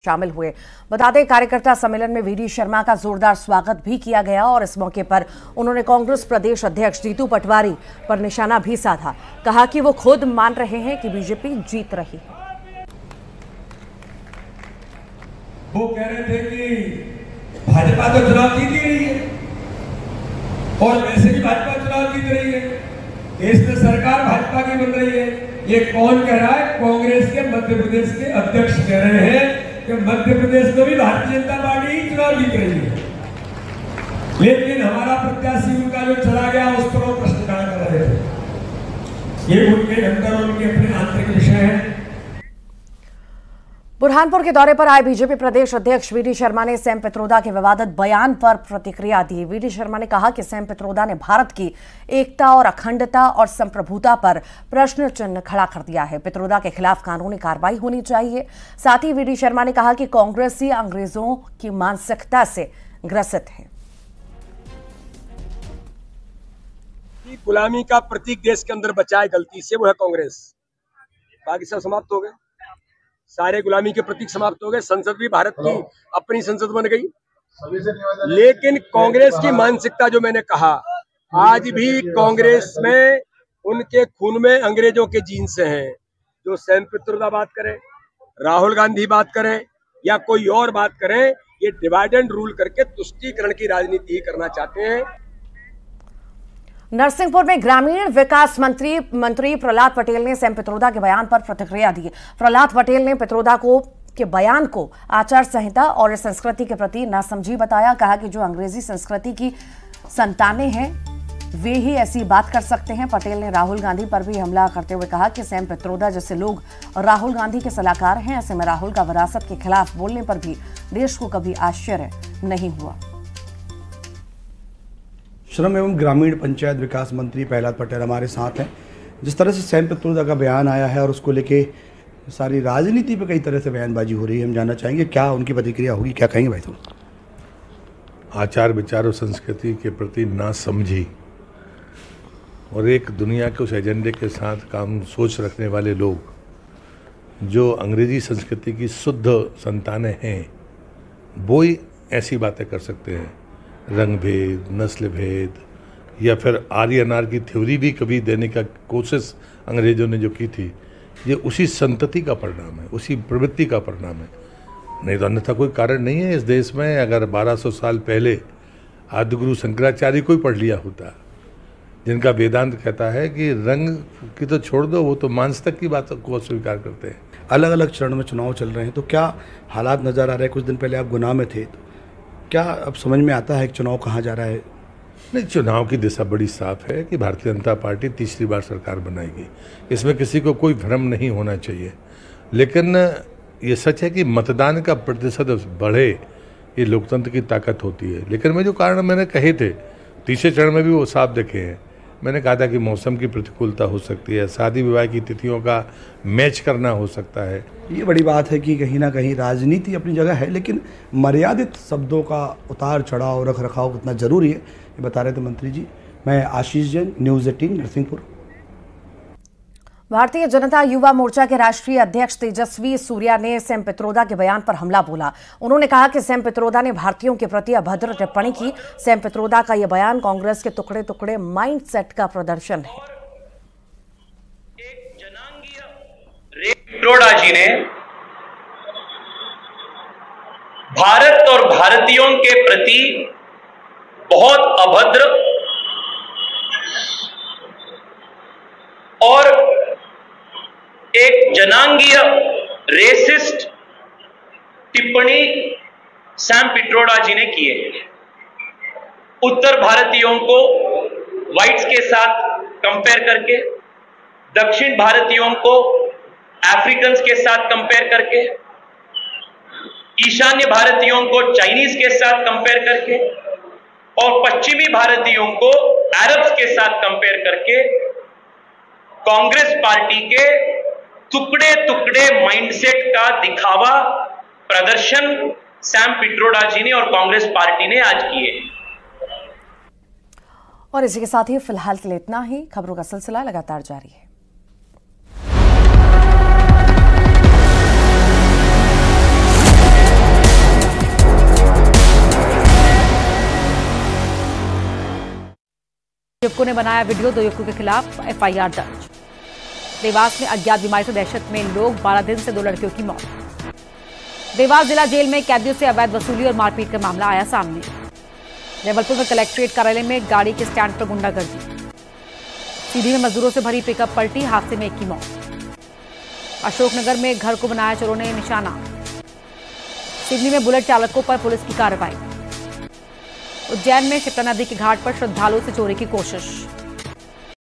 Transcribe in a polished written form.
शामिल हुए। बता दें, कार्यकर्ता सम्मेलन में वीडी शर्मा का जोरदार स्वागत भी किया गया और इस मौके पर उन्होंने कांग्रेस प्रदेश अध्यक्ष जीतू पटवारी पर निशाना भी साधा। कहा कि वो खुद मान रहे हैं कि बीजेपी जीत रही है। वो कह रहे थे कि भाजपा तो चुनाव जीत ही रही है और वैसे भी भाजपा चुनाव जीत रही है, देश में सरकार भाजपा की बन रही है। ये कौन कह रहा है? कांग्रेस के मध्य प्रदेश के अध्यक्ष कह रहे हैं कि मध्य प्रदेश में भी भारतीय जनता पार्टी ही चुनाव जीत रही है, लेकिन हमारा प्रत्याशी उनका जो चला गया उस पर वो प्रश्न खड़ा कर रहे थे। ये उनके अंदर उनके अपने आंतरिक विषय है। बुरहानपुर के दौरे पर आए बीजेपी प्रदेश अध्यक्ष वीडी शर्मा ने सैम पित्रोदा के विवादित बयान पर प्रतिक्रिया दी। वीडी शर्मा ने कहा कि सैम पित्रोदा ने भारत की एकता और अखंडता और संप्रभुता पर प्रश्न चिन्ह खड़ा कर दिया है। पित्रोदा के खिलाफ कानूनी कार्रवाई होनी चाहिए। साथ ही वीडी शर्मा ने कहा कि कांग्रेस ही अंग्रेजों की मानसिकता से ग्रसित है। गुलामी का प्रतीक देश के अंदर बचा है गलती से, वो है कांग्रेस। बाकी सब समाप्त हो गए, सारे गुलामी के प्रतीक समाप्त हो गए। संसद भी भारत की अपनी संसद बन गई, लेकिन कांग्रेस की मानसिकता जो मैंने कहा, आज भी कांग्रेस में उनके खून में अंग्रेजों के जीन से हैं। जो सैम पित्रोदा बात करें, राहुल गांधी बात करें या कोई और बात करें, ये डिवाइड एंड रूल करके तुष्टीकरण की राजनीति ही करना चाहते हैं। नरसिंहपुर में ग्रामीण विकास मंत्री प्रहलाद पटेल ने सैम पित्रोदा के बयान पर प्रतिक्रिया दी। प्रहलाद पटेल ने पित्रोदा के बयान को आचार संहिता और इस संस्कृति के प्रति नासमझी बताया। कहा कि जो अंग्रेजी संस्कृति की संतानें हैं वे ही ऐसी बात कर सकते हैं। पटेल ने राहुल गांधी पर भी हमला करते हुए कहा कि सैम पित्रोदा जैसे लोग राहुल गांधी के सलाहकार हैं। ऐसे में राहुल का विरासत के खिलाफ बोलने पर भी देश को कभी आश्चर्य नहीं हुआ। श्रम एवं ग्रामीण पंचायत विकास मंत्री प्रहलाद पटेल हमारे साथ हैं। जिस तरह से सैम पित्रोदा का बयान आया है और उसको लेके सारी राजनीति पे कई तरह से बयानबाजी हो रही है, हम जानना चाहेंगे क्या उनकी प्रतिक्रिया होगी, क्या कहेंगे भाई तुम? आचार विचार और संस्कृति के प्रति नासमझी और एक दुनिया के उस एजेंडे के साथ काम सोच रखने वाले लोग जो अंग्रेजी संस्कृति की शुद्ध संतानें हैं, वो ही ऐसी बातें कर सकते हैं। रंग भेद, नस्ल भेद या फिर आर्यनार की थ्योरी भी कभी देने का कोशिश अंग्रेजों ने जो की थी, ये उसी संतति का परिणाम है, उसी प्रवृत्ति का परिणाम है। नहीं तो अन्यथा कोई कारण नहीं है इस देश में। अगर 1200 साल पहले आदिगुरु शंकराचार्य को ही पढ़ लिया होता, जिनका वेदांत कहता है कि रंग की तो छोड़ दो, वो तो मांस तक की बात को स्वीकार करते हैं। अलग अलग चरण में चुनाव चल रहे हैं, तो क्या हालात नज़र आ रहे हैं? कुछ दिन पहले आप गुनाह में थे, तो क्या अब समझ में आता है कि चुनाव कहाँ जा रहा है? नहीं, चुनाव की दिशा बड़ी साफ है कि भारतीय जनता पार्टी तीसरी बार सरकार बनाएगी। इसमें किसी को कोई भ्रम नहीं होना चाहिए। लेकिन ये सच है कि मतदान का प्रतिशत बढ़े, ये लोकतंत्र की ताकत होती है। लेकिन मैं जो कारण मैंने कहे थे, तीसरे चरण में भी वो साफ देखे हैं। मैंने कहा था कि मौसम की प्रतिकूलता हो सकती है, शादी विवाह की तिथियों का मैच करना हो सकता है। ये बड़ी बात है कि कहीं ना कहीं राजनीति अपनी जगह है, लेकिन मर्यादित शब्दों का उतार चढ़ाव रख रखाव कितना जरूरी है, ये बता रहे थे मंत्री जी। मैं आशीष जैन, न्यूज़ 18 नरसिंहपुर। भारतीय जनता युवा मोर्चा के राष्ट्रीय अध्यक्ष तेजस्वी सूर्या ने सैम पित्रोदा के बयान पर हमला बोला। उन्होंने कहा कि सैम पित्रोदा ने भारतीयों के प्रति अभद्र टिप्पणी की। सैम पित्रोदा का यह बयान कांग्रेस के टुकड़े टुकड़े माइंडसेट का प्रदर्शन है। पित्रोदा जी ने भारत और भारतीयों के प्रति बहुत अभद्र और एक जनांगीय रेसिस्ट टिप्पणी सैम पित्रोदा जी ने की है। उत्तर भारतीयों को व्हाइट्स के साथ कंपेयर करके, दक्षिण भारतीयों को अफ्रीकन्स के साथ कंपेयर करके, ईशान्य भारतीयों को चाइनीज के साथ कंपेयर करके और पश्चिमी भारतीयों को अरब्स के साथ कंपेयर करके कांग्रेस पार्टी के टुकड़े टुकड़े माइंडसेट का दिखावा प्रदर्शन सैम पित्रोदा जी ने और कांग्रेस पार्टी ने आज किए। और इसी के साथ ही फिलहाल के लिए इतना ही। खबरों का सिलसिला लगातार जारी है। युवकों ने बनाया वीडियो, 2 युवकों के खिलाफ FIR दर्ज। देवास में अज्ञात बीमारी से दहशत में लोग, 12 दिन से 2 लड़कियों की मौत। देवास जिला जेल में कैदियों से अवैध वसूली और मारपीट का मामला आया सामने। जबलपुर में कलेक्ट्रेट कार्यालय में गाड़ी के स्टैंड पर गुंडागर्दी। सीधी में मजदूरों से भरी पिकअप पलटी, हादसे में 1 की मौत। अशोकनगर में घर को बनाया चोरों ने निशाना। सिवनी में बुलेट चालकों पर पुलिस की कार्रवाई। उज्जैन में शिप्रा नदी के घाट पर श्रद्धालुओं से चोरी की कोशिश।